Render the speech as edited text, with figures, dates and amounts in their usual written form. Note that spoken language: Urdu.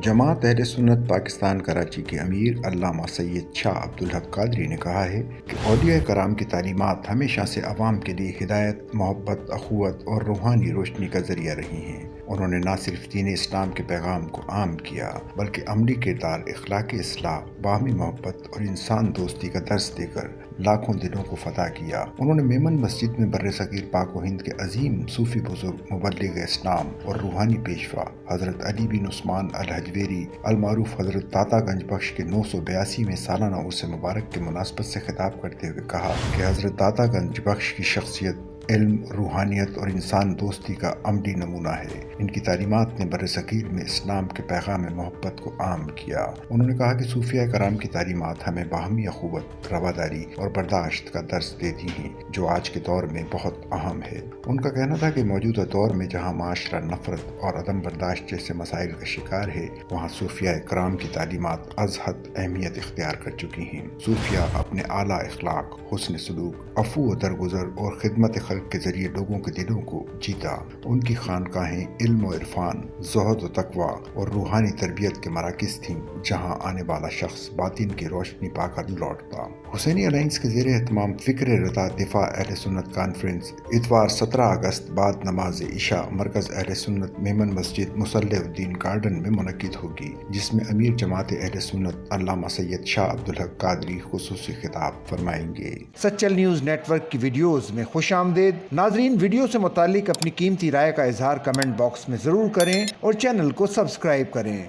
جماعت اہل سنت پاکستان کراچی کے امیر علامہ سید شاہ عبدالحق قادری نے کہا ہے کہ اولیاء کرام کی تعلیمات ہمیشہ سے عوام کے لیے ہدایت، محبت، اخوت اور روحانی روشنی کا ذریعہ رہی ہیں۔ انہوں نے نہ صرف دین اسلام کے پیغام کو عام کیا بلکہ عملی کردار، اخلاقی اصلاح، باہمی محبت اور انسان دوستی کا درس دے کر لاکھوں دلوں کو فتح کیا۔ انہوں نے میمن مسجد میں برصغیر پاک و ہند کے عظیم صوفی بزرگ، مبلغ اسلام اور روحانی پیشوا حضرت علی بن عثمان الحجویری المعروف حضرت داتا گنج بخش کے 982 سالانہ عرس مبارک کی مناسبت سے خطاب کرتے ہوئے کہا کہ حضرت داتا گنج بخش کی شخصیت علم، روحانیت اور انسان دوستی کا عملی نمونہ ہے۔ ان کی تعلیمات نے برصغیر میں اسلام کے پیغام محبت کو عام کیا۔ انہوں نے کہا کہ صوفیاء کرام کی تعلیمات ہمیں باہمی اخوت، رواداری اور برداشت کا درس دیتی ہیں، جو آج کے دور میں بہت اہم ہے۔ ان کا کہنا تھا کہ موجودہ دور میں جہاں معاشرہ نفرت اور عدم برداشت جیسے مسائل کا شکار ہے، وہاں صوفیاء کرام کی تعلیمات از حد اہمیت اختیار کر چکی ہیں۔ صوفیاء اپنے اعلیٰ اخلاق، حسن سلوک، عفو و درگزر اور خدمت خلق کے ذریعے لوگوں کے دلوں کو جیتا۔ ان کی خانقاہیں علم و عرفان، زہد و تقوی اور روحانی تربیت کے مراکز تھیں، جہاں آنے والا شخص باطن کی روشنی پا کر لوٹتا۔ حسینی الائنس کے زیر اہتمام فکر رضا دفاع اہل سنت کانفرنس اتوار 17 اگست بعد نماز عشاء مرکز اہل سنت میمن مسجد مصلح الدین گارڈن میں منعقد ہوگی، جس میں امیر جماعت اہل سنت علامہ سید شاہ عبدالحق قادری خصوصی خطاب فرمائیں گے۔ سچل نیوز نیٹ ورک کی ویڈیوز میں خوش آمدید۔ ناظرین، ویڈیو سے متعلق اپنی قیمتی رائے کا اظہار کمنٹ باکس میں ضرور کریں اور چینل کو سبسکرائب کریں۔